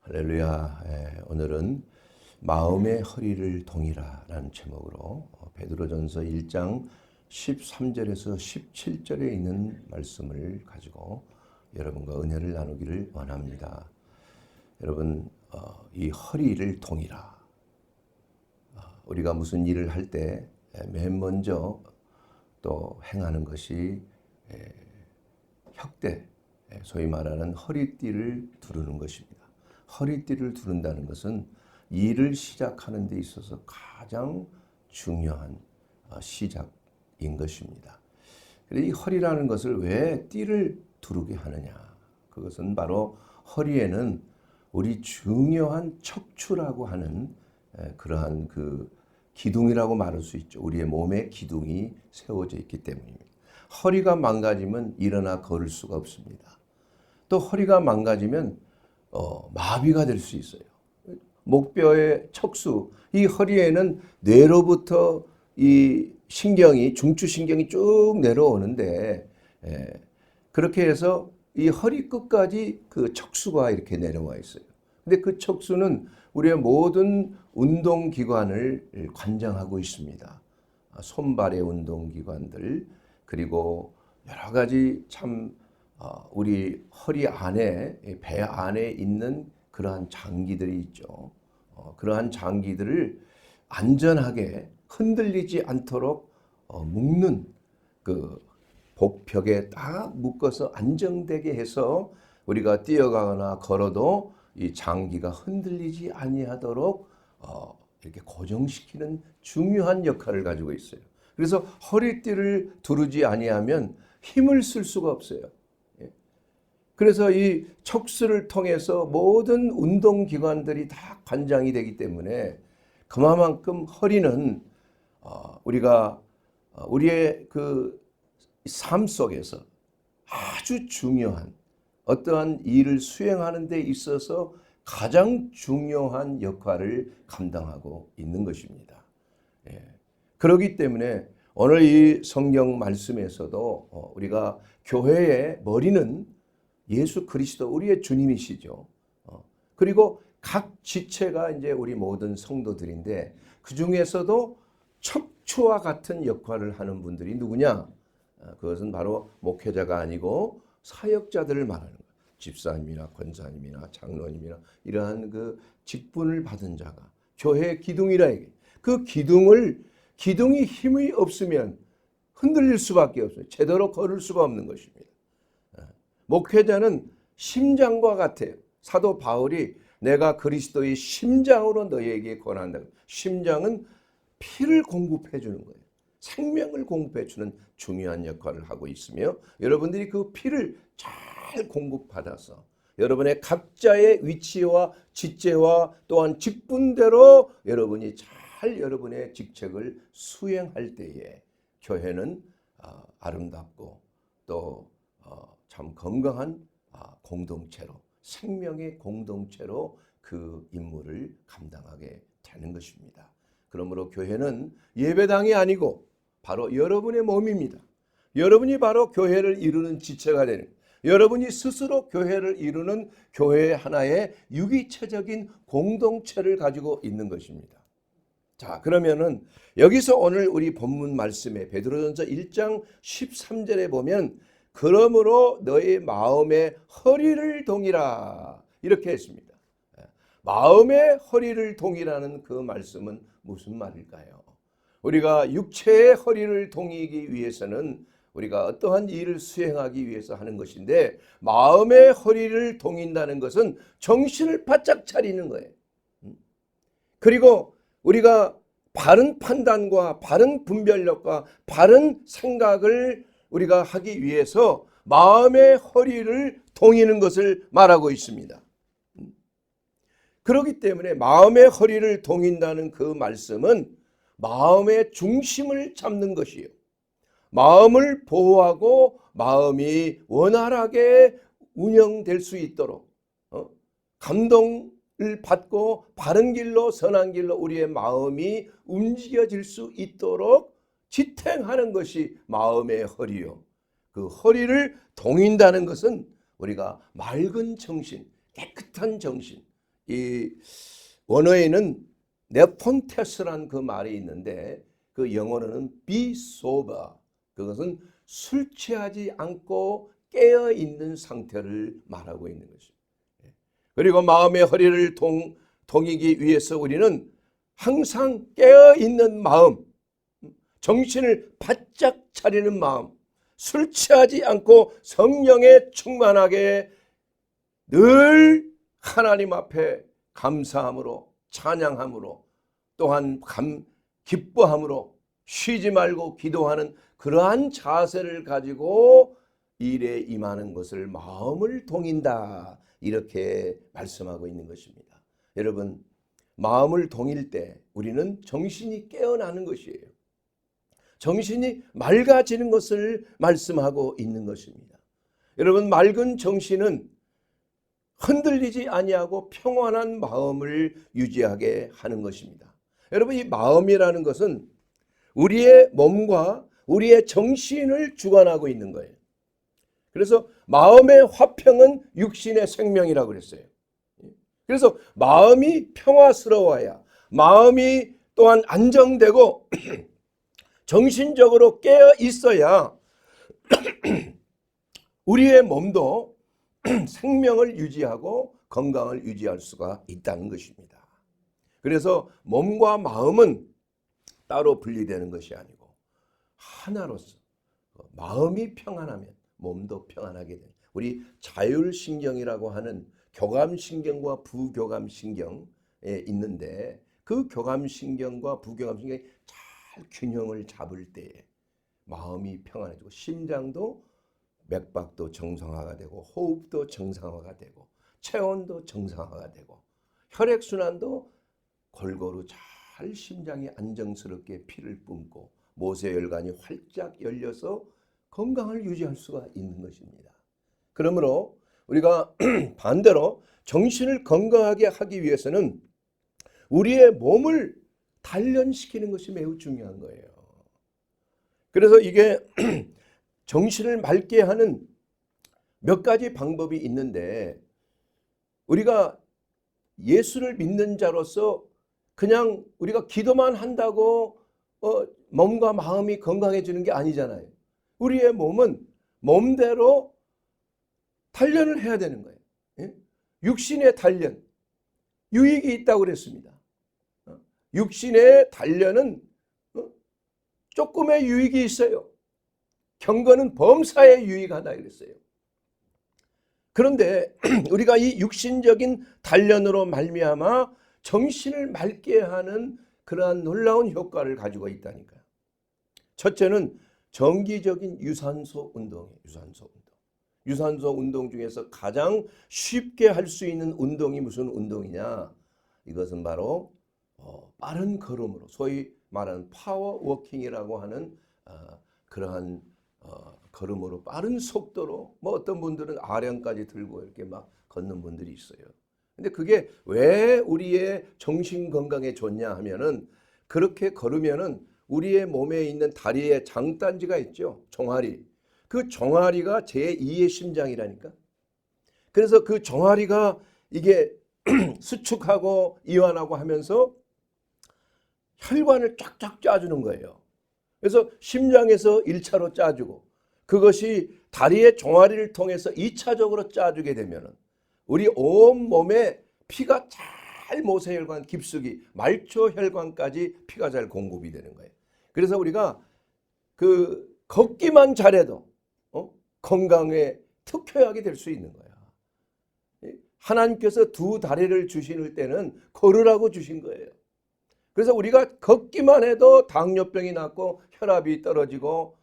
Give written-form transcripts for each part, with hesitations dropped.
할렐루야. 오늘은 마음의 허리를 동이라라는 제목으로 베드로전서 1장 13절에서 17절에 있는 말씀을 가지고 여러분과 은혜를 나누기를 원합니다. 여러분, 이 허리를 동이라. 우리가 무슨 일을 할 때 맨 먼저 또 행하는 것이 혁대, 소위 말하는 허리띠를 두르는 것입니다. 허리띠를 두른다는 것은 일을 시작하는 데 있어서 가장 중요한 시작인 것입니다. 이 허리라는 것을 왜 띠를 두르게 하느냐? 그것은 바로 허리에는 우리 중요한 척추라고 하는 그러한 그 기둥이라고 말할 수 있죠. 우리의 몸에 기둥이 세워져 있기 때문입니다. 허리가 망가지면 일어나 걸을 수가 없습니다. 또 허리가 망가지면 마비가 될 수 있어요. 목뼈의 척수, 이 허리에는 뇌로부터 이 신경이, 중추신경이 쭉 내려오는데, 그렇게 해서 이 허리 끝까지 그 척수가 이렇게 내려와 있어요. 근데 그 척수는 우리의 모든 운동기관을 관장하고 있습니다. 손발의 운동기관들, 그리고 여러 가지 참 우리 허리 안에, 배 안에 있는 그러한 장기들이 있죠. 그러한 장기들을 안전하게 흔들리지 않도록 묶는 그 복벽에 딱 묶어서 안정되게 해서 우리가 뛰어가거나 걸어도 이 장기가 흔들리지 아니하도록 이렇게 고정시키는 중요한 역할을 가지고 있어요. 그래서 허리띠를 두르지 아니하면 힘을 쓸 수가 없어요. 그래서 이 척수를 통해서 모든 운동기관들이 다 관장이 되기 때문에 그만큼 허리는 우리가 우리의 그 삶 속에서 아주 중요한 어떠한 일을 수행하는 데 있어서 가장 중요한 역할을 감당하고 있는 것입니다. 그렇기 때문에 오늘 이 성경 말씀에서도 우리가 교회의 머리는 예수 그리스도 우리의 주님이시죠. 그리고 각 지체가 이제 우리 모든 성도들인데 그 중에서도 척추와 같은 역할을 하는 분들이 누구냐? 그것은 바로 목회자가 아니고 사역자들을 말하는 거예요. 집사님이나 권사님이나 장로님이나 이러한 그 직분을 받은 자가 교회의 기둥이라 이게. 그 기둥이 힘이 없으면 흔들릴 수밖에 없어요. 제대로 걸을 수가 없는 것입니다. 목회자는 심장과 같아요. 사도 바울이 내가 그리스도의 심장으로 너희에게 권한다. 심장은 피를 공급해 주는 거예요. 생명을 공급해 주는 중요한 역할을 하고 있으며 여러분들이 그 피를 잘 공급받아서 여러분의 각자의 위치와 직제와 또한 직분대로 여러분이 잘 여러분의 직책을 수행할 때에 교회는 아름답고 또 참 건강한 공동체로 생명의 공동체로 그 임무를 감당하게 되는 것입니다. 그러므로 교회는 예배당이 아니고 바로 여러분의 몸입니다. 여러분이 바로 교회를 이루는 지체가 되는, 여러분이 스스로 교회를 이루는 교회의 하나의 유기체적인 공동체를 가지고 있는 것입니다. 자, 그러면은 여기서 오늘 우리 본문 말씀에 베드로전서 1장 13절에 보면 그러므로 너의 마음의 허리를 동이라 이렇게 했습니다. 마음의 허리를 동이라는 그 말씀은 무슨 말일까요? 우리가 육체의 허리를 동이기 위해서는 우리가 어떠한 일을 수행하기 위해서 하는 것인데 마음의 허리를 동인다는 것은 정신을 바짝 차리는 거예요. 그리고 우리가 바른 판단과 바른 분별력과 바른 생각을 우리가 하기 위해서 마음의 허리를 동이는 것을 말하고 있습니다. 그렇기 때문에 마음의 허리를 동인다는 그 말씀은 마음의 중심을 잡는 것이에요. 마음을 보호하고 마음이 원활하게 운영될 수 있도록 감동을 받고 바른 길로 선한 길로 우리의 마음이 움직여질 수 있도록 지탱하는 것이 마음의 허리요. 그 허리를 동인다는 것은 우리가 맑은 정신, 깨끗한 정신, 이 원어에는 네폰테스란 그 말이 있는데 그 영어로는 be sober. 그것은 술 취하지 않고 깨어 있는 상태를 말하고 있는 것입니다. 그리고 마음의 허리를 동이기 위해서 우리는 항상 깨어 있는 마음, 정신을 바짝 차리는 마음, 술 취하지 않고 성령에 충만하게 늘 하나님 앞에 감사함으로 찬양함으로 또한 기뻐함으로 쉬지 말고 기도하는 그러한 자세를 가지고 일에 임하는 것을 마음을 동인다, 이렇게 말씀하고 있는 것입니다. 여러분, 마음을 동일 때 우리는 정신이 깨어나는 것이에요. 정신이 맑아지는 것을 말씀하고 있는 것입니다. 여러분, 맑은 정신은 흔들리지 아니하고 평안한 마음을 유지하게 하는 것입니다. 여러분, 이 마음이라는 것은 우리의 몸과 우리의 정신을 주관하고 있는 거예요. 그래서 마음의 화평은 육신의 생명이라고 그랬어요. 그래서 마음이 평화스러워야, 마음이 또한 안정되고 정신적으로 깨어 있어야 우리의 몸도 생명을 유지하고 건강을 유지할 수가 있다는 것입니다. 그래서 몸과 마음은 따로 분리되는 것이 아니고 하나로서 마음이 평안하면 몸도 평안하게 되는, 우리 자율신경이라고 하는 교감신경과 부교감신경에 있는데 그 교감신경과 부교감신경이 잘 균형을 잡을 때에 마음이 평안해지고 심장도 맥박도 정상화가 되고 호흡도 정상화가 되고 체온도 정상화가 되고 혈액순환도 골고루 잘 심장이 안정스럽게 피를 뿜고 모세혈관이 활짝 열려서 건강을 유지할 수가 있는 것입니다. 그러므로 우리가 반대로 정신을 건강하게 하기 위해서는 우리의 몸을 단련시키는 것이 매우 중요한 거예요. 그래서 이게 정신을 맑게 하는 몇 가지 방법이 있는데, 우리가 예수를 믿는 자로서 그냥 우리가 기도만 한다고 몸과 마음이 건강해지는 게 아니잖아요. 우리의 몸은 몸대로 단련을 해야 되는 거예요. 육신의 단련, 유익이 있다고 그랬습니다. 육신의 단련은 조금의 유익이 있어요. 경건은 범사에 유익하다 그랬어요. 그런데 우리가 이 육신적인 단련으로 말미암아 정신을 맑게 하는 그러한 놀라운 효과를 가지고 있다니까요. 첫째는 정기적인 유산소 운동이에요. 유산소 운동 중에서 가장 쉽게 할 수 있는 운동이 무슨 운동이냐? 이것은 바로 빠른 걸음으로, 소위 말하는 파워워킹이라고 하는 그러한 걸음으로 빠른 속도로, 뭐 어떤 분들은 아령까지 들고 이렇게 막 걷는 분들이 있어요. 근데 그게 왜 우리의 정신 건강에 좋냐 하면은, 그렇게 걸으면은 우리의 몸에 있는 다리에 장단지가 있죠. 종아리. 그 종아리가 제2의 심장이라니까. 그래서 그 종아리가 이게 수축하고 이완하고 하면서 혈관을 쫙쫙 짜주는 거예요. 그래서 심장에서 1차로 짜주고 그것이 다리의 종아리를 통해서 2차적으로 짜주게 되면 우리 온 몸에 피가 잘 모세혈관 깊숙이 말초혈관까지 피가 잘 공급이 되는 거예요. 그래서 우리가 그 걷기만 잘해도 건강에 특효약이 될 수 있는 거야. 하나님께서 두 다리를 주실 때는 걸으라고 주신 거예요. 그래서 우리가 걷기만 해도 당뇨병이 낫고 혈압이 떨어지고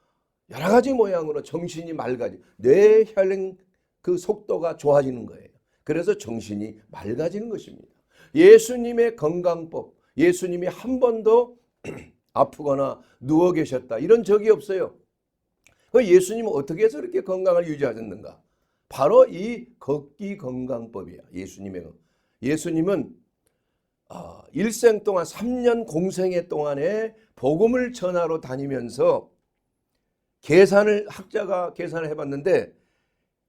여러 가지 모양으로 정신이 맑아지고 뇌혈행 그 속도가 좋아지는 거예요. 그래서 정신이 맑아지는 것입니다. 예수님의 건강법, 예수님이 한 번도 아프거나 누워 계셨다 이런 적이 없어요. 그 예수님은 어떻게 해서 이렇게 건강을 유지하셨는가? 바로 이 걷기 건강법이야. 예수님은 일생 동안 3년 공생애 동안에 복음을 전하러 다니면서 학자가 계산을 해봤는데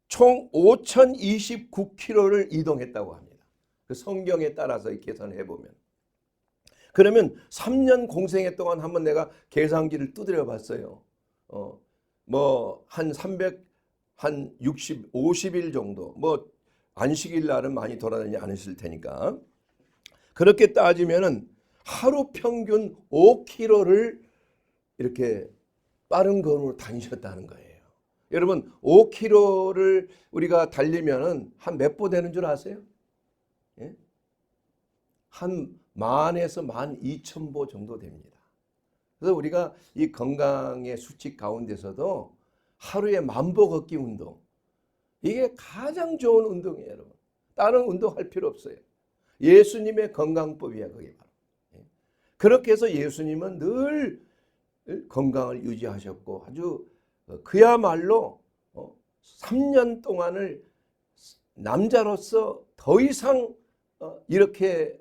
총 5,029km를 이동했다고 합니다. 그 성경에 따라서 계산해 보면. 그러면 3년 공생애 동안 한번 내가 계산기를 두드려 봤어요. 뭐 한 50일 정도, 뭐 안식일 날은 많이 돌아다니지 않으실 테니까. 그렇게 따지면은 하루 평균 5km를 이렇게 빠른 걸음으로 다니셨다는 거예요. 여러분 5km를 우리가 달리면은 한 몇 보 되는 줄 아세요? 예? 한 10,000에서 12,000보 정도 됩니다. 그래서 우리가 이 건강의 수칙 가운데서도 하루에 10,000보 걷기 운동, 이게 가장 좋은 운동이에요, 여러분. 다른 운동할 필요 없어요. 예수님의 건강법이야, 그게 바로. 그렇게 해서 예수님은 늘 건강을 유지하셨고 아주 그야말로 3년 동안을 남자로서 더 이상 이렇게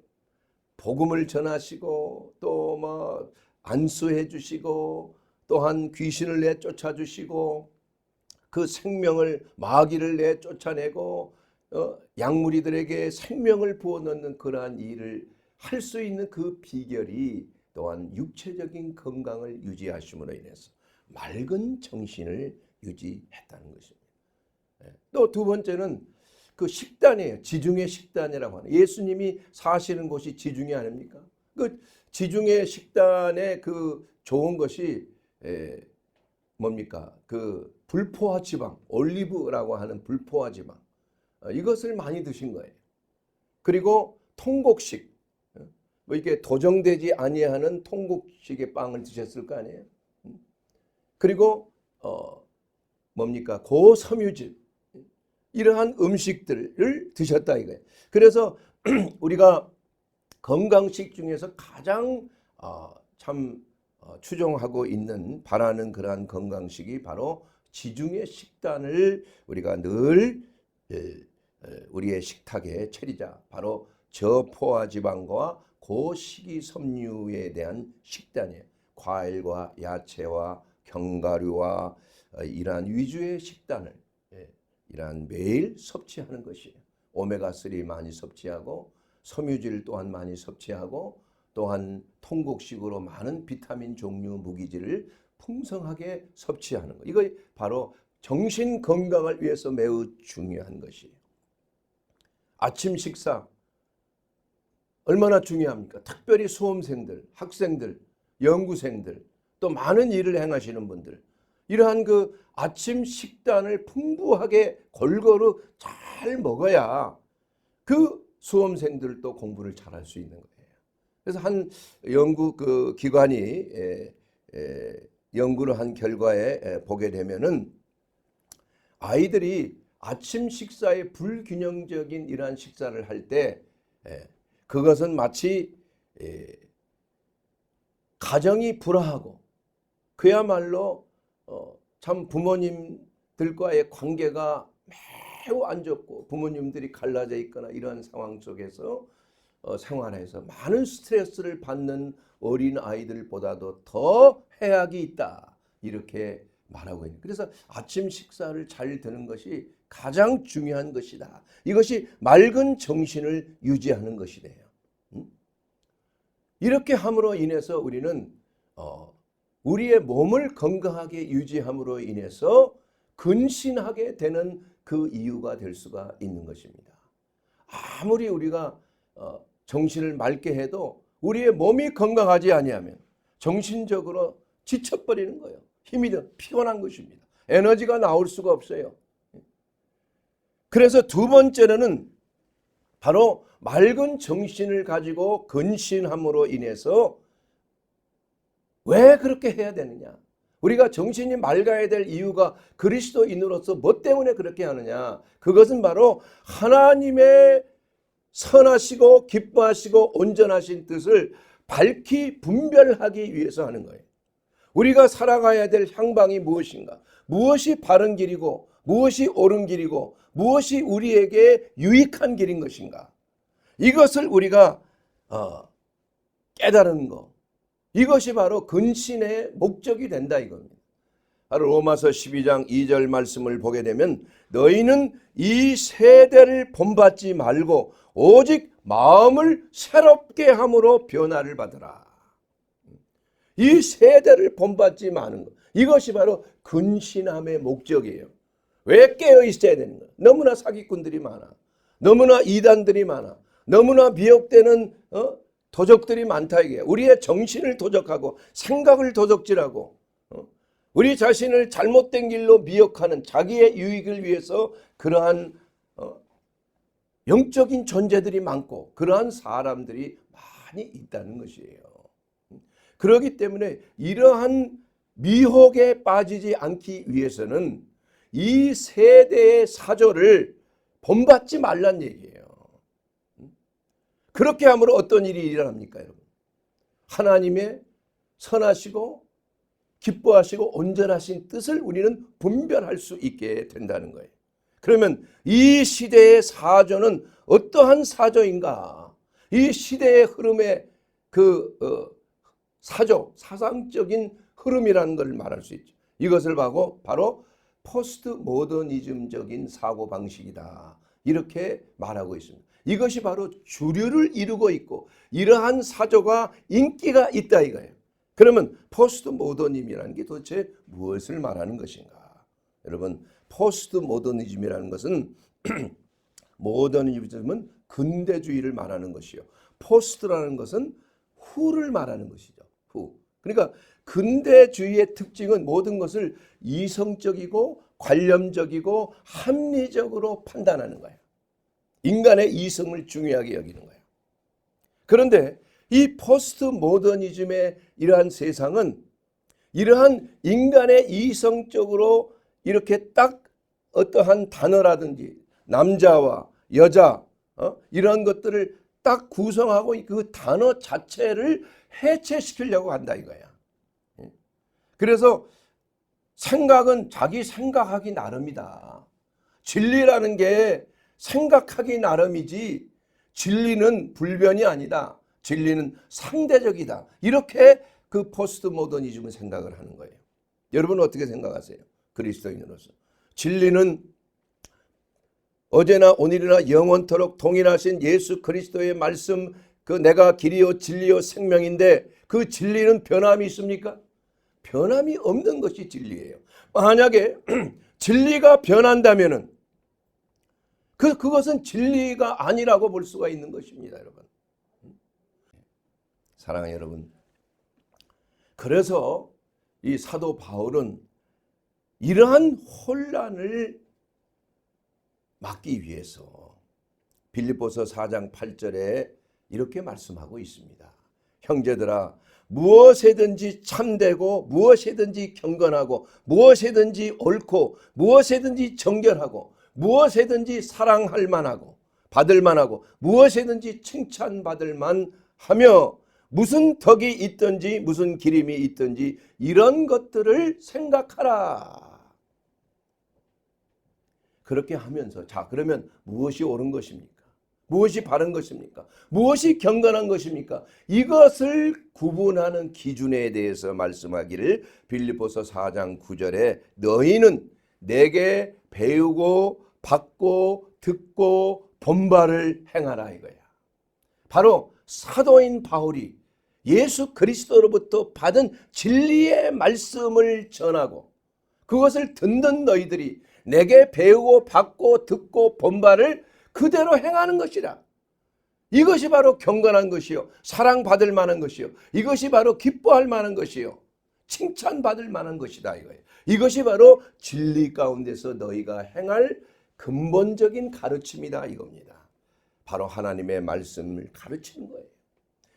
복음을 전하시고 또 뭐 안수해 주시고 또한 귀신을 내쫓아 주시고 그 생명을 마귀를 내쫓아내고 약무리들에게 생명을 부어넣는 그러한 일을 할 수 있는 그 비결이 또한 육체적인 건강을 유지하심으로 인해서 맑은 정신을 유지했다는 것입니다. 또 두 번째는 그 식단이에요. 지중해 식단이라고 하는, 예수님이 사시는 곳이 지중해 아닙니까? 그 지중해 식단의 그 좋은 것이 뭡니까? 그 불포화 지방, 올리브라고 하는 불포화 지방, 이것을 많이 드신 거예요. 그리고 통곡식, 뭐 이게 도정되지 아니하는 통곡식의 빵을 드셨을 거 아니에요. 그리고 뭡니까? 고섬유질, 이러한 음식들을 드셨다 이거예요. 그래서 우리가 건강식 중에서 가장 추종하고 있는, 바라는 그러한 건강식이 바로 지중해 식단을 우리가 늘 우리의 식탁에 차리자. 바로 저포화 지방과 고식이섬유에 대한 식단이에요. 과일과 야채와 견과류와 이러한 위주의 식단을 이러한 매일 섭취하는 것이에요. 오메가3 많이 섭취하고 섬유질 또한 많이 섭취하고 또한 통곡식으로 많은 비타민 종류 무기질을 풍성하게 섭취하는 것. 이거 바로 정신 건강을 위해서 매우 중요한 것이에요. 아침 식사 얼마나 중요합니까? 특별히 수험생들, 학생들, 연구생들, 또 많은 일을 행하시는 분들, 이러한 그 아침 식단을 풍부하게 골고루 잘 먹어야 그 수험생들도 공부를 잘할 수 있는 거예요. 그래서 한 연구 그 기관이 연구를 한 결과에 보게 되면은 아이들이 아침 식사에 불균형적인 이러한 식사를 할 때 그것은 마치 가정이 불화하고 그야말로 참 부모님들과의 관계가 매우 안 좋고 부모님들이 갈라져 있거나 이러한 상황 속에서 생활해서 많은 스트레스를 받는 어린 아이들보다도 더 해악이 있다, 이렇게 말하고 있는. 그래서 아침 식사를 잘 드는 것이 가장 중요한 것이다. 이것이 맑은 정신을 유지하는 것이래요. 이렇게 함으로 인해서 우리는 우리의 몸을 건강하게 유지함으로 인해서 근신하게 되는 그 이유가 될 수가 있는 것입니다. 아무리 우리가 정신을 맑게 해도 우리의 몸이 건강하지 아니하면 정신적으로 지쳐버리는 거예요. 힘이 피곤한 것입니다. 에너지가 나올 수가 없어요. 그래서 두 번째로는 바로 맑은 정신을 가지고 근신함으로 인해서 왜 그렇게 해야 되느냐? 우리가 정신이 맑아야 될 이유가 그리스도인으로서 뭐 때문에 그렇게 하느냐? 그것은 바로 하나님의 선하시고 기뻐하시고 온전하신 뜻을 밝히 분별하기 위해서 하는 거예요. 우리가 살아가야 될 향방이 무엇인가? 무엇이 바른 길이고 무엇이 옳은 길이고 무엇이 우리에게 유익한 길인 것인가? 이것을 우리가 깨달은 거, 이것이 바로 근신의 목적이 된다 이겁니다. 바로 로마서 12장 2절 말씀을 보게 되면 너희는 이 세대를 본받지 말고 오직 마음을 새롭게 함으로 변화를 받으라. 이 세대를 본받지 마는 것, 이것이 바로 근신함의 목적이에요. 왜 깨어 있어야 되는 거야? 너무나 사기꾼들이 많아. 너무나 이단들이 많아. 너무나 미혹되는 도적들이 많다 이게. 우리의 정신을 도적하고 생각을 도적질하고 우리 자신을 잘못된 길로 미혹하는 자기의 유익을 위해서 그러한 영적인 존재들이 많고 그러한 사람들이 많이 있다는 것이에요. 그렇기 때문에 이러한 미혹에 빠지지 않기 위해서는 이 세대의 사조를 본받지 말란 얘기예요. 그렇게 함으로 어떤 일이 일어납니까, 여러분? 하나님의 선하시고 기뻐하시고 온전하신 뜻을 우리는 분별할 수 있게 된다는 거예요. 그러면 이 시대의 사조는 어떠한 사조인가? 이 시대의 흐름의 사조, 사상적인 흐름이라는 걸 말할 수 있죠. 이것을 바로 포스트 모더니즘적인 사고방식이다. 이렇게 말하고 있습니다. 이것이 바로 주류를 이루고 있고 이러한 사조가 인기가 있다 이거예요. 그러면 포스트 모더니즘이라는 게 도대체 무엇을 말하는 것인가? 여러분, 포스트 모더니즘이라는 것은 모더니즘은 근대주의를 말하는 것이요. 포스트라는 것은 후를 말하는 것이죠. 후. 그러니까 근대주의의 특징은 모든 것을 이성적이고 관념적이고 합리적으로 판단하는 거예요. 인간의 이성을 중요하게 여기는 거예요. 그런데 이 포스트 모더니즘의 이러한 세상은 이러한 인간의 이성적으로 이렇게 딱 어떠한 단어라든지 남자와 여자 이런 것들을 딱 구성하고 그 단어 자체를 해체시키려고 한다 이거야. 그래서 생각은 자기 생각하기 나름이다. 진리라는 게 생각하기 나름이지 진리는 불변이 아니다. 진리는 상대적이다. 이렇게 그 포스트 모더니즘은 생각을 하는 거예요. 여러분은 어떻게 생각하세요? 그리스도인으로서. 진리는 어제나 오늘이나 영원토록 동일하신 예수 그리스도의 말씀, 그 내가 길이요 진리요 생명인데 그 진리는 변함이 있습니까? 변함이 없는 것이 진리예요. 만약에 진리가 변한다면은 그것은 진리가 아니라고 볼 수가 있는 것입니다, 여러분. 사랑하는 여러분. 그래서 이 사도 바울은 이러한 혼란을 막기 위해서 빌립보서 4장 8절에 이렇게 말씀하고 있습니다. 형제들아, 무엇이든지 참되고 무엇이든지 경건하고 무엇이든지 옳고 무엇이든지 정결하고 무엇이든지 사랑할 만하고 받을 만하고 무엇이든지 칭찬받을 만하며 무슨 덕이 있든지 무슨 기림이 있든지 이런 것들을 생각하라. 그렇게 하면서 자, 그러면 무엇이 옳은 것입니까? 무엇이 바른 것입니까? 무엇이 경건한 것입니까? 이것을 구분하는 기준에 대해서 말씀하기를 빌립보서 4장 9절에 너희는 내게 배우고 받고 듣고 본바를 행하라 이거야. 바로 사도인 바울이 예수 그리스도로부터 받은 진리의 말씀을 전하고 그것을 듣는 너희들이 내게 배우고 받고 듣고 본바를 그대로 행하는 것이라. 이것이 바로 경건한 것이요 사랑받을 만한 것이요 이것이 바로 기뻐할 만한 것이요 칭찬받을 만한 것이다 이거예요. 이것이 바로 진리 가운데서 너희가 행할 근본적인 가르침이다 이겁니다. 바로 하나님의 말씀을 가르치는 거예요.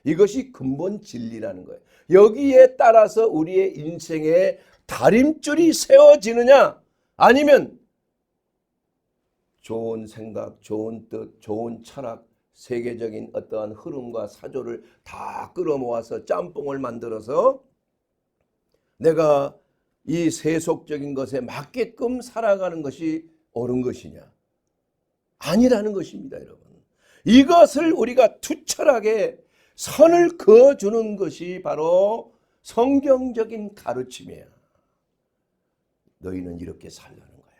이것이 근본 진리라는 거예요. 여기에 따라서 우리의 인생의 다림줄이 세워지느냐 아니면 좋은 생각, 좋은 뜻, 좋은 철학, 세계적인 어떠한 흐름과 사조를 다 끌어모아서 짬뽕을 만들어서 내가 이 세속적인 것에 맞게끔 살아가는 것이 옳은 것이냐? 아니라는 것입니다, 여러분. 이것을 우리가 투철하게 선을 그어주는 것이 바로 성경적인 가르침이야. 너희는 이렇게 살라는 거야.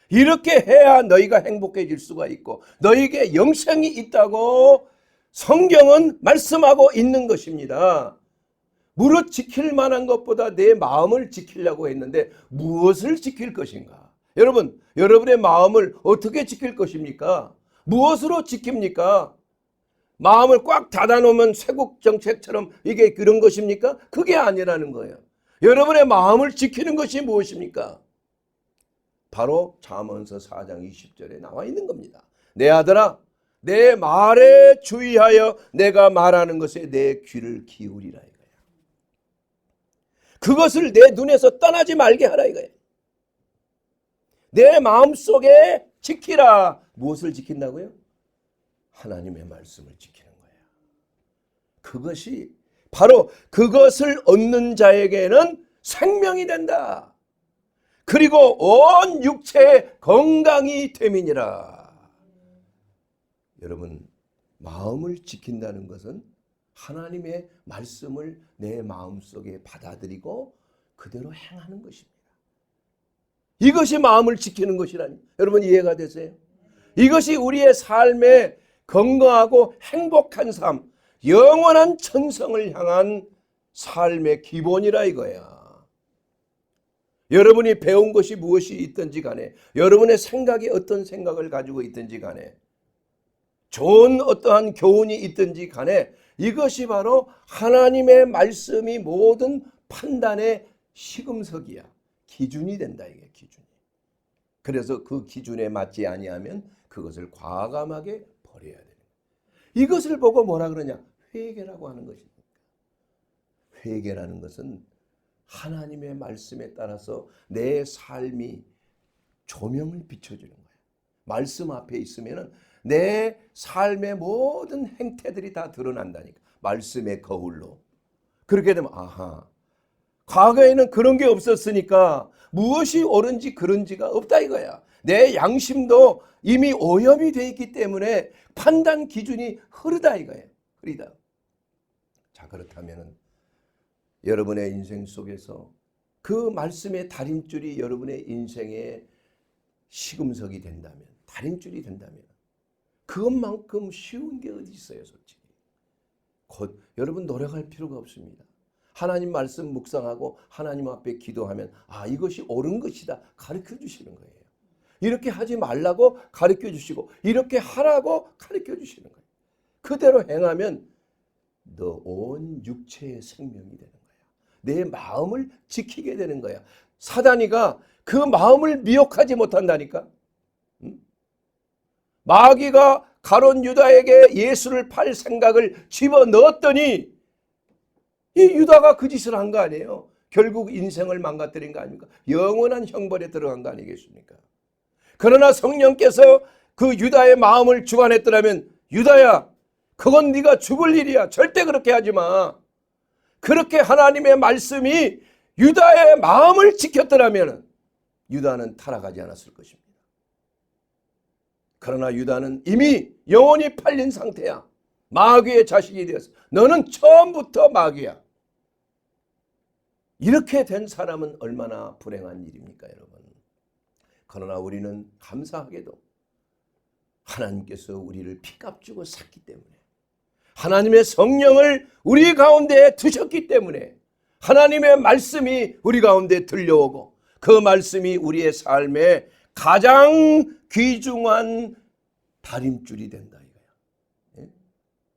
이렇게 해야 너희가 행복해질 수가 있고 너희에게 영생이 있다고 성경은 말씀하고 있는 것입니다. 무릇 지킬 만한 것보다 내 마음을 지키려고 했는데 무엇을 지킬 것인가? 여러분, 여러분의 마음을 어떻게 지킬 것입니까? 무엇으로 지킵니까? 마음을 꽉 닫아놓으면 쇄국 정책처럼 이게 그런 것입니까? 그게 아니라는 거예요. 여러분의 마음을 지키는 것이 무엇입니까? 바로 잠언서 4장 20절에 나와 있는 겁니다. 내 아들아, 내 말에 주의하여 내가 말하는 것에 내 귀를 기울이라 이거야. 그것을 내 눈에서 떠나지 말게 하라 이거야. 내 마음속에 지키라. 무엇을 지킨다고요? 하나님의 말씀을 지키는 거야. 그것이 바로 그것을 얻는 자에게는 생명이 된다. 그리고 온 육체의 건강이 됨이니라. 여러분, 마음을 지킨다는 것은 하나님의 말씀을 내 마음속에 받아들이고 그대로 행하는 것입니다. 이것이 마음을 지키는 것이라니. 여러분 이해가 되세요? 이것이 우리의 삶의 건강하고 행복한 삶, 영원한 천성을 향한 삶의 기본이라 이거야. 여러분이 배운 것이 무엇이 있든지 간에, 여러분의 생각이 어떤 생각을 가지고 있든지 간에, 좋은 어떠한 교훈이 있든지 간에 이것이 바로 하나님의 말씀이 모든 판단의 시금석이야. 기준이 된다 이게 기준이. 그래서 그 기준에 맞지 아니하면 그것을 과감하게 버려야 되는 거야. 이것을 보고 뭐라 그러냐? 회개라고 하는 것입니다. 회개라는 것은 하나님의 말씀에 따라서 내 삶이 조명을 비춰주는 거예요. 말씀 앞에 있으면 내 삶의 모든 행태들이 다 드러난다니까. 말씀의 거울로. 그렇게 되면 아하, 과거에는 그런 게 없었으니까 무엇이 옳은지 그른지가 없다 이거야. 내 양심도 이미 오염이 되어 있기 때문에 판단 기준이 흐르다 이거예요. 흐리다. 자, 그렇다면 여러분의 인생 속에서 그 말씀의 다림줄이 여러분의 인생의 시금석이 된다면, 다림줄이 된다면 그것만큼 쉬운 게 어디 있어요, 솔직히. 곧 여러분 노력할 필요가 없습니다. 하나님 말씀 묵상하고 하나님 앞에 기도하면 아, 이것이 옳은 것이다 가르쳐 주시는 거예요. 이렇게 하지 말라고 가르쳐 주시고 이렇게 하라고 가르쳐 주시는 거예요. 그대로 행하면 너 온 육체의 생명이 되는 거야. 내 마음을 지키게 되는 거야. 사단이가 그 마음을 미혹하지 못한다니까. 마귀가 가룟 유다에게 예수를 팔 생각을 집어넣었더니 이 유다가 그 짓을 한 거 아니에요. 결국 인생을 망가뜨린 거 아닙니까? 영원한 형벌에 들어간 거 아니겠습니까? 그러나 성령께서 그 유다의 마음을 주관했더라면 유다야, 그건 네가 죽을 일이야. 절대 그렇게 하지 마. 그렇게 하나님의 말씀이 유다의 마음을 지켰더라면 유다는 타락하지 않았을 것입니다. 그러나 유다는 이미 영혼이 팔린 상태야. 마귀의 자식이 되었어. 너는 처음부터 마귀야. 이렇게 된 사람은 얼마나 불행한 일입니까, 여러분? 그러나 우리는 감사하게도 하나님께서 우리를 피값 주고 샀기 때문에, 하나님의 성령을 우리 가운데 두셨기 때문에, 하나님의 말씀이 우리 가운데 들려오고 그 말씀이 우리의 삶에 가장 귀중한 다림줄이 된다 이거야.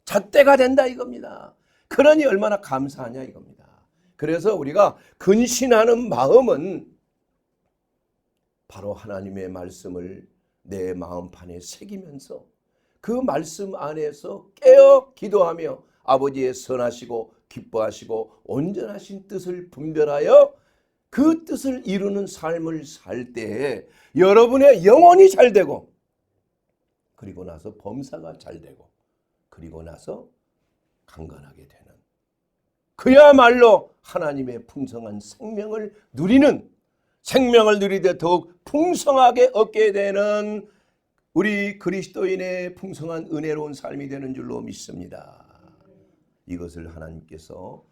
잣대가 된다 이겁니다. 그러니 얼마나 감사하냐 이겁니다. 그래서 우리가 근신하는 마음은 바로 하나님의 말씀을 내 마음판에 새기면서 그 말씀 안에서 깨어 기도하며 아버지의 선하시고 기뻐하시고 온전하신 뜻을 분별하여 그 뜻을 이루는 삶을 살 때에 여러분의 영혼이 잘 되고, 그리고 나서 범사가 잘 되고, 그리고 나서 강건하게 되는, 그야말로 하나님의 풍성한 생명을 누리는, 생명을 누리되 더욱 풍성하게 얻게 되는 우리 그리스도인의 풍성한 은혜로운 삶이 되는 줄로 믿습니다. 이것을 하나님께서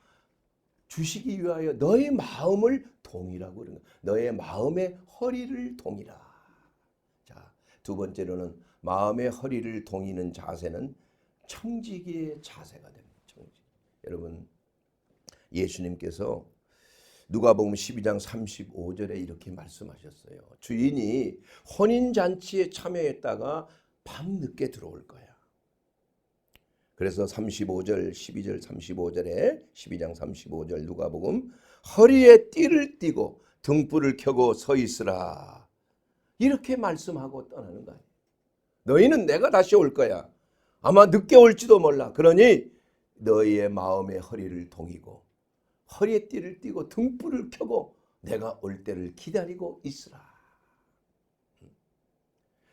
주시기 위하여 너의 마음을 동이라고 그러는 거예요. 너의 마음의 허리를 동이라. 두 번째로는 마음의 허리를 동이는 자세는 청지기의 자세가 됩니다. 청지기. 여러분, 예수님께서 누가복음 12장 35절에 이렇게 말씀하셨어요. 주인이 혼인잔치에 참여했다가 밤늦게 들어올 거야. 그래서 35절, 12절, 35절에 12장 35절 누가복음 허리에 띠를 띠고 등불을 켜고 서 있으라. 이렇게 말씀하고 떠나는 거예요. 너희는 내가 다시 올 거야. 아마 늦게 올지도 몰라. 그러니 너희의 마음의 허리를 동이고 허리에 띠를 띠고 등불을 켜고 내가 올 때를 기다리고 있으라.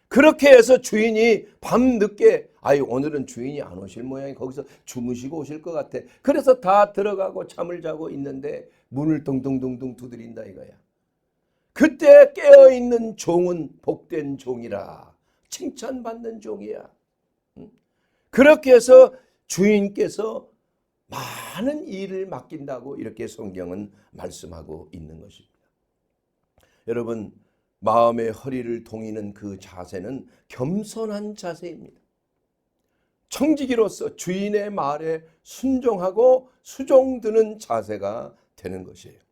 그렇게 해서 주인이 밤늦게 오늘은 주인이 안 오실 모양이 거기서 주무시고 오실 것 같아. 그래서 다 들어가고 잠을 자고 있는데 문을 둥둥둥둥 두드린다 이거야. 그때 깨어있는 종은 복된 종이라. 칭찬받는 종이야. 그렇게 해서 주인께서 많은 일을 맡긴다고 이렇게 성경은 말씀하고 있는 것입니다. 여러분, 마음의 허리를 동이는 그 자세는 겸손한 자세입니다. 청지기로서 주인의 말에 순종하고 수종드는 자세가 되는 것이에요.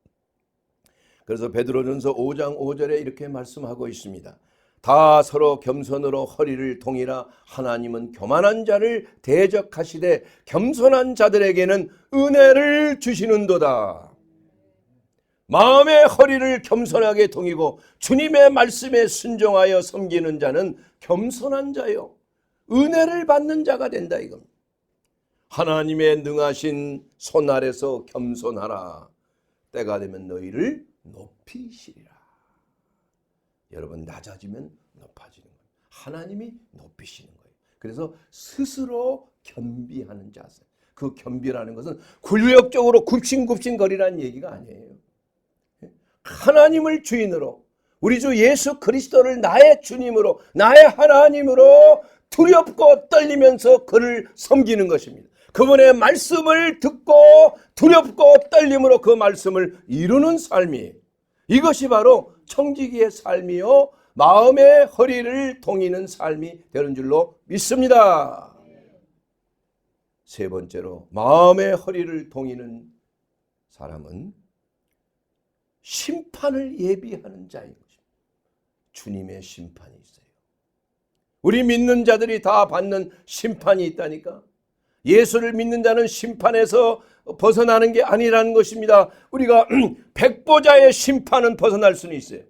그래서 베드로전서 5장 5절에 이렇게 말씀하고 있습니다. 다 서로 겸손으로 허리를 동이라. 하나님은 교만한 자를 대적하시되 겸손한 자들에게는 은혜를 주시는도다. 마음의 허리를 겸손하게 동이고 주님의 말씀에 순종하여 섬기는 자는 겸손한 자요 은혜를 받는 자가 된다 이겁니다. 하나님의 능하신 손 아래서 겸손하라. 때가 되면 너희를 높이시리라. 여러분, 낮아지면 높아지는 거예요. 하나님이 높이시는 거예요. 그래서 스스로 겸비하는 자세. 그 겸비라는 것은 굴욕적으로 굽신굽신거리라는 얘기가 아니에요. 하나님을 주인으로, 우리 주 예수 그리스도를 나의 주님으로, 나의 하나님으로 두렵고 떨리면서 그를 섬기는 것입니다. 그분의 말씀을 듣고 두렵고 떨림으로 그 말씀을 이루는 삶이에요. 이것이 바로 청지기의 삶이요 마음의 허리를 동이는 삶이 되는 줄로 믿습니다. 세 번째로, 마음의 허리를 동이는 사람은 심판을 예비하는 자인 것입니다. 주님의 심판이 있어요. 우리 믿는 자들이 다 받는 심판이 있다니까. 예수를 믿는 자는 심판에서 벗어나는 게 아니라는 것입니다. 우리가 백보자의 심판은 벗어날 수는 있어요.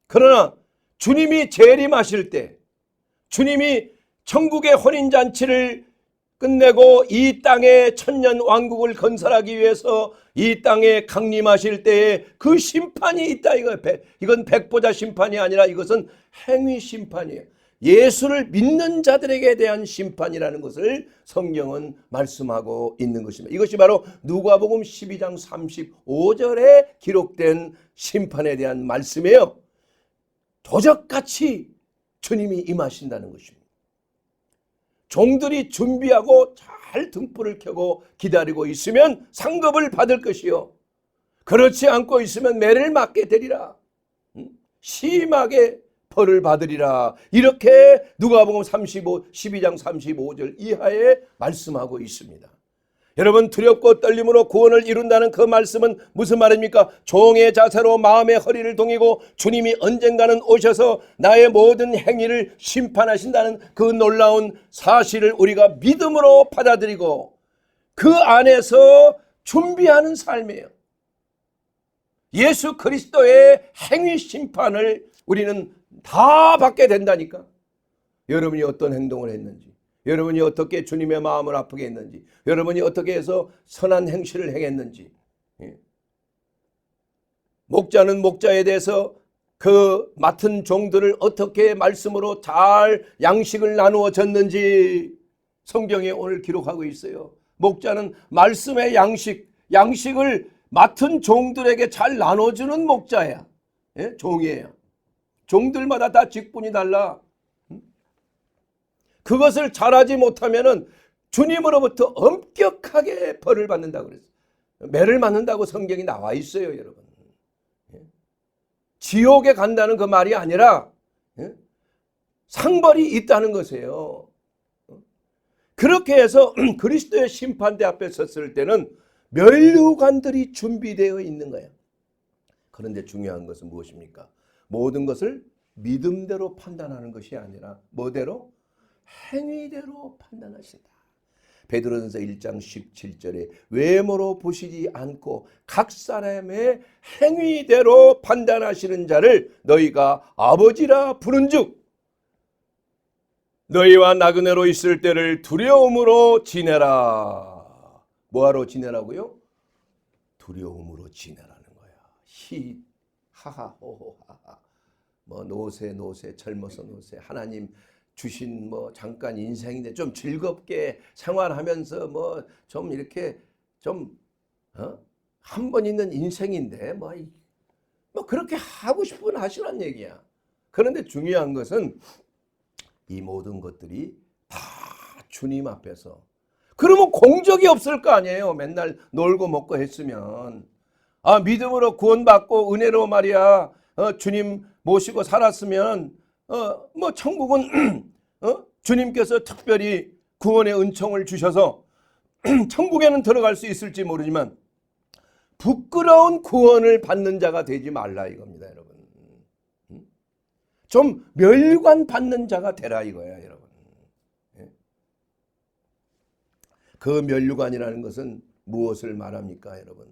그러나 주님이 재림하실 때, 주님이 천국의 혼인잔치를 끝내고 이 땅에 천년 왕국을 건설하기 위해서 이 땅에 강림하실 때에 그 심판이 있다 이거예요. 이건 백보자 심판이 아니라 이것은 행위 심판이에요. 예수를 믿는 자들에게 대한 심판이라는 것을 성경은 말씀하고 있는 것입니다. 이것이 바로 누가복음 12장 35절에 기록된 심판에 대한 말씀이에요. 도적같이 주님이 임하신다는 것입니다. 종들이 준비하고 잘 등불을 켜고 기다리고 있으면 상급을 받을 것이요, 그렇지 않고 있으면 매를 맞게 되리라. 심하게 벌을 받으리라. 이렇게 누가복음 12장 35절 이하에 말씀하고 있습니다. 여러분, 두렵고 떨림으로 구원을 이룬다는 그 말씀은 무슨 말입니까? 종의 자세로 마음의 허리를 동이고 주님이 언젠가는 오셔서 나의 모든 행위를 심판하신다는 그 놀라운 사실을 우리가 믿음으로 받아들이고 그 안에서 준비하는 삶이에요. 예수 그리스도의 행위 심판을 우리는 다 받게 된다니까. 여러분이 어떤 행동을 했는지, 여러분이 어떻게 주님의 마음을 아프게 했는지, 여러분이 어떻게 해서 선한 행실을 행했는지, 목자는 목자에 대해서 그 맡은 종들을 어떻게 말씀으로 잘 양식을 나누어 줬는지 성경에 오늘 기록하고 있어요. 목자는 말씀의 양식을 맡은 종들에게 잘 나눠주는 목자야. 종이에요. 종들마다 다 직분이 달라. 그것을 잘하지 못하면은 주님으로부터 엄격하게 벌을 받는다고 그랬어요. 매를 맞는다고 성경이 나와 있어요, 여러분. 지옥에 간다는 그 말이 아니라 상벌이 있다는 것이에요. 그렇게 해서 그리스도의 심판대 앞에 섰을 때는 면류관들이 준비되어 있는 거예요. 그런데 중요한 것은 무엇입니까? 모든 것을 믿음대로 판단하는 것이 아니라 뭐대로? 행위대로 판단하신다. 베드로전서 1장 17절에 외모로 보시지 않고 각 사람의 행위대로 판단하시는 자를 너희가 아버지라 부른즉 너희와 나그네로 있을 때를 두려움으로 지내라. 뭐하러 지내라고요? 두려움으로 지내라는 거야. 하하 호호 하하. 뭐 노세 젊어서 노세. 하나님 주신 뭐 잠깐 인생인데 좀 즐겁게 생활하면서 뭐 좀 이렇게 좀 한 번 있는 인생인데 뭐 그렇게 하고 싶으면 하시란 얘기야. 그런데 중요한 것은 이 모든 것들이 다 주님 앞에서, 그러면 공적이 없을 거 아니에요. 맨날 놀고 먹고 했으면. 믿음으로 구원받고 은혜로 말이야 주님 모시고 살았으면 뭐 천국은 주님께서 특별히 구원의 은총을 주셔서 천국에는 들어갈 수 있을지 모르지만 부끄러운 구원을 받는 자가 되지 말라 이겁니다, 여러분. 좀 멸관 받는 자가 되라 이거야, 여러분. 그 멸류관이라는 것은 무엇을 말합니까, 여러분?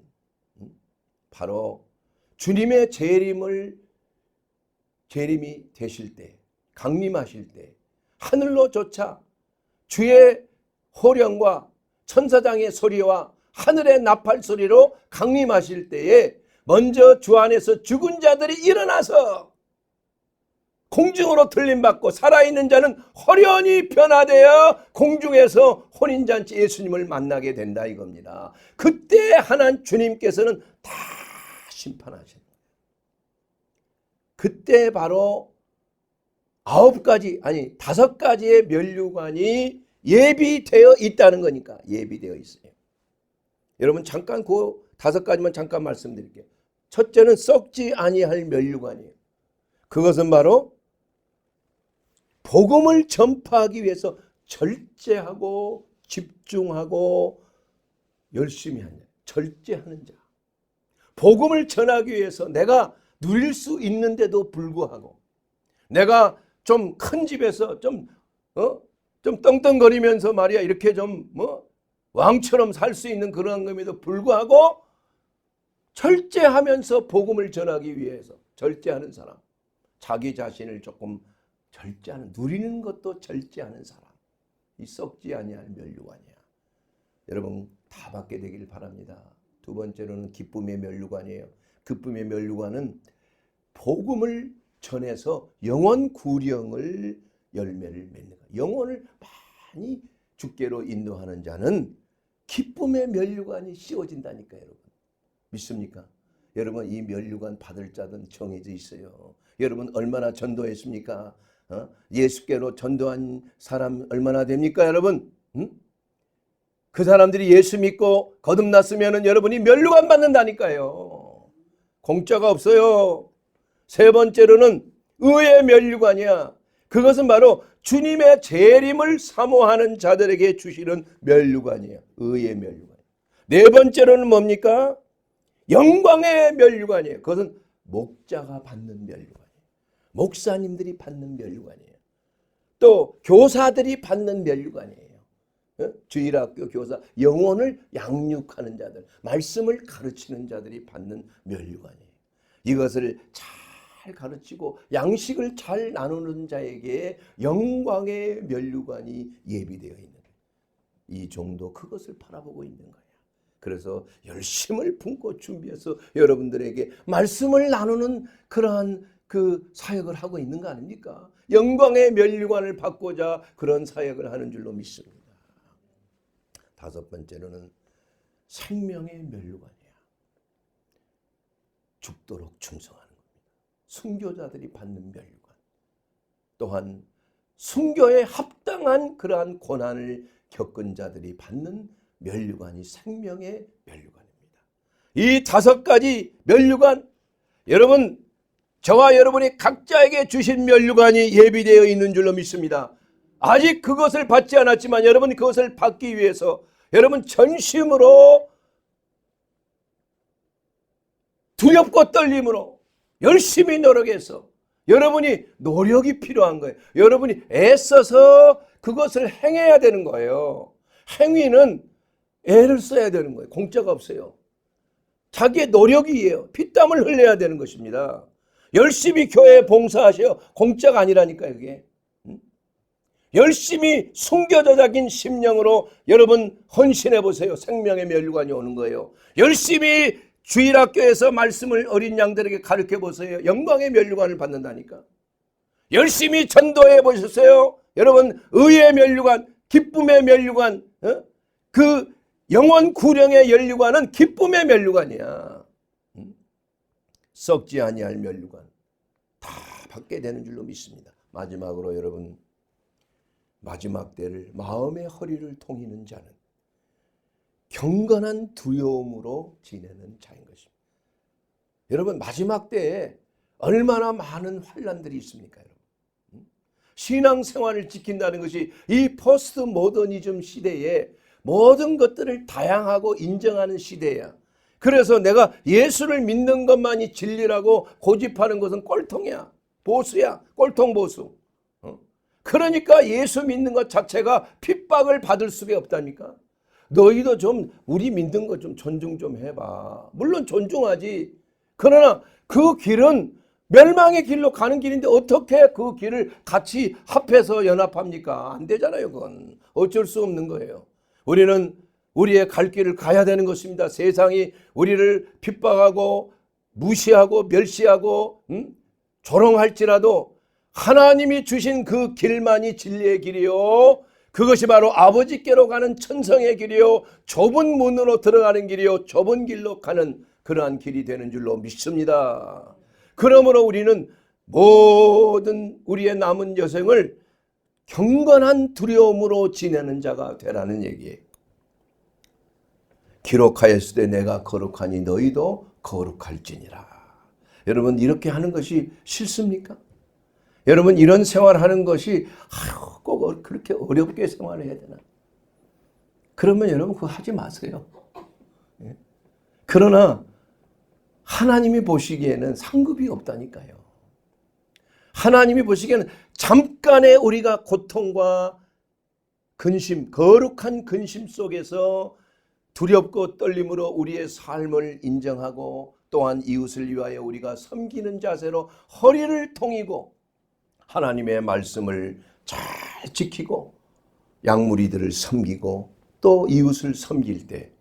바로 주님의 재림이 되실 때, 강림하실 때 하늘로조차 주의 호령과 천사장의 소리와 하늘의 나팔 소리로 강림하실 때에 먼저 주 안에서 죽은 자들이 일어나서 공중으로 들림받고 살아있는 자는 호련히 변화되어 공중에서 혼인잔치 예수님을 만나게 된다 이겁니다. 그때 하나님 주님께서는 다 심판하십니다. 그때 바로 5가지의 면류관이 예비되어 있다는 거니까. 예비되어 있어요. 여러분 잠깐 그 5가지만 잠깐 말씀드릴게요. 첫째는 썩지 아니할 면류관이에요. 그것은 바로 복음을 전파하기 위해서 절제하고 집중하고 열심히 하는 자, 절제하는 자. 복음을 전하기 위해서 내가 누릴 수 있는데도 불구하고, 내가 좀 큰 집에서 좀 떵떵거리면서 말이야 이렇게 좀 왕처럼 살 수 있는 그런 것임에도 불구하고 절제하면서 복음을 전하기 위해서 절제하는 사람, 자기 자신을 조금 절제하는, 누리는 것도 절제하는 사람, 이 썩지 아니할 면류관이야. 여러분 다 받게 되길 바랍니다. 두 번째로는 기쁨의 면류관이에요. 기쁨의 면류관은 복음을 전해서 영원 구령을 열매를 맺는 것. 영혼을 많이 주께로 인도하는 자는 기쁨의 면류관이 씌워진다니까. 여러분 믿습니까? 여러분 이 면류관 받을 자는 정해져 있어요. 여러분 얼마나 전도했습니까? 예수께로 전도한 사람 얼마나 됩니까, 여러분? 그 사람들이 예수 믿고 거듭났으면 여러분이 면류관 받는다니까요. 공짜가 없어요. 세 번째로는 의의 면류관이야. 그것은 바로 주님의 재림을 사모하는 자들에게 주시는 면류관이에요. 의의 면류관. 네 번째로는 뭡니까? 영광의 면류관이에요. 그것은 목자가 받는 면류관. 목사님들이 받는 면류관이에요. 또 교사들이 받는 면류관이에요. 주일학교 교사, 영혼을 양육하는 자들, 말씀을 가르치는 자들이 받는 면류관이에요. 이것을 잘 가르치고 양식을 잘 나누는 자에게 영광의 면류관이 예비되어 있는 거예요. 이 정도 그것을 바라보고 있는 거예요. 그래서 열심을 품고 준비해서 여러분들에게 말씀을 나누는 그러한 그 사역을 하고 있는 거 아닙니까? 영광의 면류관을 받고자 그런 사역을 하는 줄로 믿습니다. 5번째로는 생명의 면류관이야. 죽도록 충성하는 겁니다. 순교자들이 받는 면류관. 또한 순교에 합당한 그러한 고난을 겪은 자들이 받는 면류관이 생명의 면류관입니다. 이 5가지 면류관, 여러분 저와 여러분이 각자에게 주신 면류관이 예비되어 있는 줄로 믿습니다. 아직 그것을 받지 않았지만 여러분이 그것을 받기 위해서 여러분 전심으로 두렵고 떨림으로 열심히 노력해서 여러분이 노력이 필요한 거예요. 여러분이 애써서 그것을 행해야 되는 거예요. 행위는 애를 써야 되는 거예요. 공짜가 없어요. 자기의 노력이에요. 피땀을 흘려야 되는 것입니다. 열심히 교회에 봉사하셔요. 공짜가 아니라니까요, 그게. 열심히 숨겨져 작은 심령으로 여러분 헌신해 보세요. 생명의 면류관이 오는 거예요. 열심히 주일학교에서 말씀을 어린 양들에게 가르쳐 보세요. 영광의 면류관을 받는다니까. 열심히 전도해 보셨어요. 여러분 의의 면류관, 기쁨의 면류관, 그 영원 구령의 면류관은 기쁨의 면류관이야. 썩지 아니할 면류관 다 받게 되는 줄로 믿습니다. 마지막으로 여러분, 마지막 때를 마음의 허리를 통이는 자는 경건한 두려움으로 지내는 자인 것입니다. 여러분 마지막 때에 얼마나 많은 환난들이 있습니까? 여러분? 신앙생활을 지킨다는 것이 이 포스트 모더니즘 시대에 모든 것들을 다양하고 인정하는 시대야. 그래서 내가 예수를 믿는 것만이 진리라고 고집하는 것은 꼴통이야. 보수야. 꼴통 보수. 그러니까 예수 믿는 것 자체가 핍박을 받을 수가 없다니까. 너희도 좀 우리 믿는 것 좀 존중 좀 해봐. 물론 존중하지. 그러나 그 길은 멸망의 길로 가는 길인데 어떻게 그 길을 같이 합해서 연합합니까? 안 되잖아요. 그건 어쩔 수 없는 거예요. 우리는 우리의 갈 길을 가야 되는 것입니다. 세상이 우리를 핍박하고 무시하고 멸시하고 조롱할지라도 하나님이 주신 그 길만이 진리의 길이요, 그것이 바로 아버지께로 가는 천성의 길이요, 좁은 문으로 들어가는 길이요, 좁은 길로 가는 그러한 길이 되는 줄로 믿습니다. 그러므로 우리는 모든 우리의 남은 여생을 경건한 두려움으로 지내는 자가 되라는 얘기예요. 기록하였을 때 내가 거룩하니 너희도 거룩할지니라. 여러분 이렇게 하는 것이 싫습니까? 여러분 이런 생활하는 것이 꼭 그렇게 어렵게 생활해야 되나? 그러면 여러분 그거 하지 마세요. 그러나 하나님이 보시기에는 상급이 없다니까요. 하나님이 보시기에는 잠깐의 우리가 고통과 근심, 거룩한 근심 속에서 두렵고 떨림으로 우리의 삶을 인정하고 또한 이웃을 위하여 우리가 섬기는 자세로 허리를 통이고 하나님의 말씀을 잘 지키고 양무리들을 섬기고 또 이웃을 섬길 때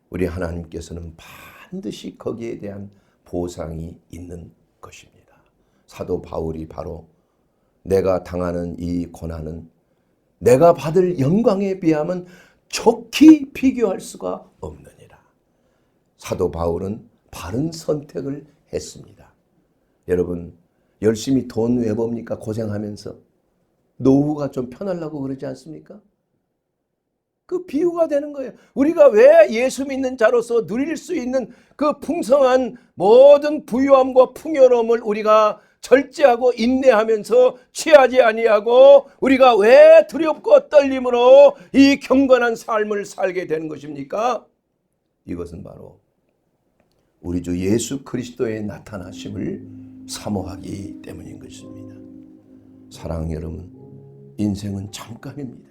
우리 하나님께서는 반드시 거기에 대한 보상이 있는 것입니다. 사도 바울이 바로 내가 당하는 이 고난은 내가 받을 영광에 비하면 좋게 비교할 수가 없느니라. 사도 바울은 바른 선택을 했습니다. 여러분 열심히 돈 왜 법니까? 고생하면서 노후가 좀 편하려고 그러지 않습니까? 그 비유가 되는 거예요. 우리가 왜 예수 믿는 자로서 누릴 수 있는 그 풍성한 모든 부유함과 풍요로움을 우리가 절제하고 인내하면서 취하지 아니하고 우리가 왜 두렵고 떨림으로 이 경건한 삶을 살게 되는 것입니까? 이것은 바로 우리 주 예수 그리스도의 나타나심을 사모하기 때문인 것입니다. 사랑하는 여러분, 인생은 잠깐입니다.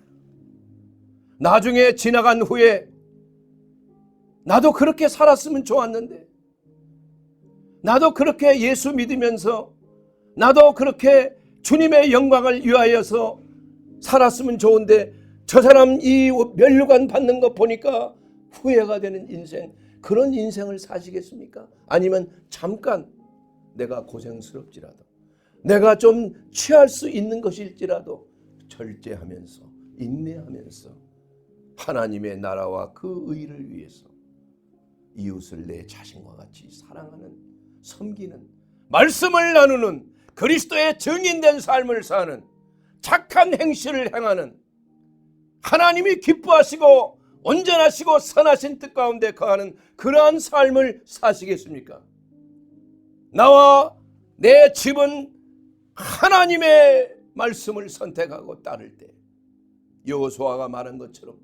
나중에 지나간 후에 나도 그렇게 살았으면 좋았는데, 나도 그렇게 예수 믿으면서 나도 그렇게 주님의 영광을 위하여서 살았으면 좋은데 저 사람 이 면류관 받는 거 보니까 후회가 되는 인생, 그런 인생을 사시겠습니까? 아니면 잠깐 내가 고생스럽지라도 내가 좀 취할 수 있는 것일지라도 절제하면서 인내하면서 하나님의 나라와 그 의를 위해서 이웃을 내 자신과 같이 사랑하는, 섬기는, 말씀을 나누는, 그리스도의 증인된 삶을 사는, 착한 행실을 행하는, 하나님이 기뻐하시고 온전하시고 선하신 뜻 가운데 거하는 그러한 삶을 사시겠습니까? 나와 내 집은 하나님의 말씀을 선택하고 따를 때 여호수아가 말한 것처럼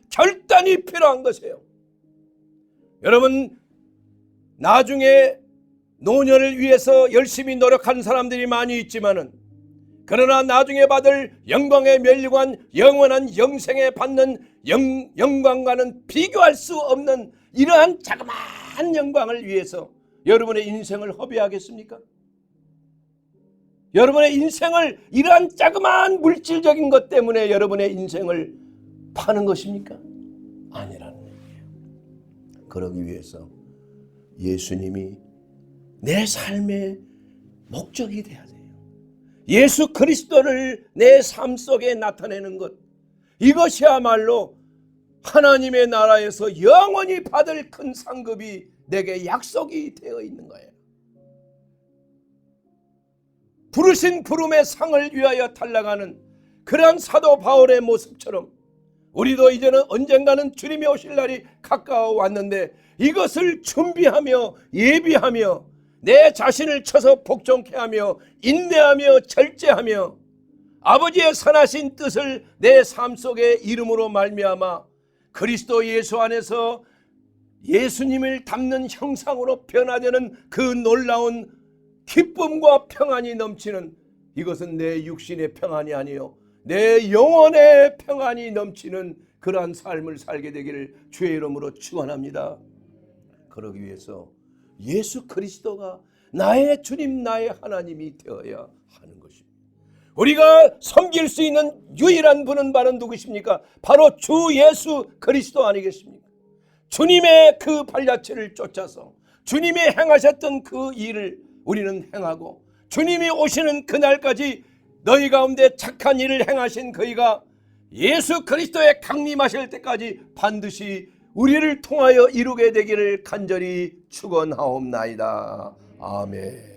결단이 필요한 것이에요. 여러분, 나중에 노년을 위해서 열심히 노력한 사람들이 많이 있지만은, 그러나 나중에 받을 영광의 멸류관, 영원한 영생에 받는 영광과는 비교할 수 없는 이러한 자그마한 영광을 위해서 여러분의 인생을 허비하겠습니까? 여러분의 인생을 이러한 자그마한 물질적인 것 때문에 여러분의 인생을 파는 것입니까? 아니라는 얘기예요. 그러기 위해서 예수님이 내 삶의 목적이 돼야 돼요. 예수 그리스도를 내 삶 속에 나타내는 것, 이것이야말로 하나님의 나라에서 영원히 받을 큰 상급이 내게 약속이 되어 있는 거예요. 부르신 부름의 상을 위하여 달려가는 그러한 사도 바울의 모습처럼 우리도 이제는 언젠가는 주님이 오실 날이 가까워 왔는데, 이것을 준비하며 예비하며 내 자신을 쳐서 복종케 하며 인내하며 절제하며 아버지의 선하신 뜻을 내 삶 속에 이름으로 말미암아 그리스도 예수 안에서 예수님을 닮는 형상으로 변화되는 그 놀라운 기쁨과 평안이 넘치는, 이것은 내 육신의 평안이 아니요 내 영혼의 평안이 넘치는 그러한 삶을 살게 되기를 주의 이름으로 축원합니다. 그러기 위해서 예수 그리스도가 나의 주님, 나의 하나님이 되어야 하는 것입니다. 우리가 섬길 수 있는 유일한 분은 바로 누구십니까? 바로 주 예수 그리스도 아니겠습니까? 주님의 그 발자취를 쫓아서 주님이 행하셨던 그 일을 우리는 행하고, 주님이 오시는 그날까지 너희 가운데 착한 일을 행하신 그이가 예수 그리스도의 강림하실 때까지 반드시 우리를 통하여 이루게 되기를 간절히 축원하옵나이다. 아멘.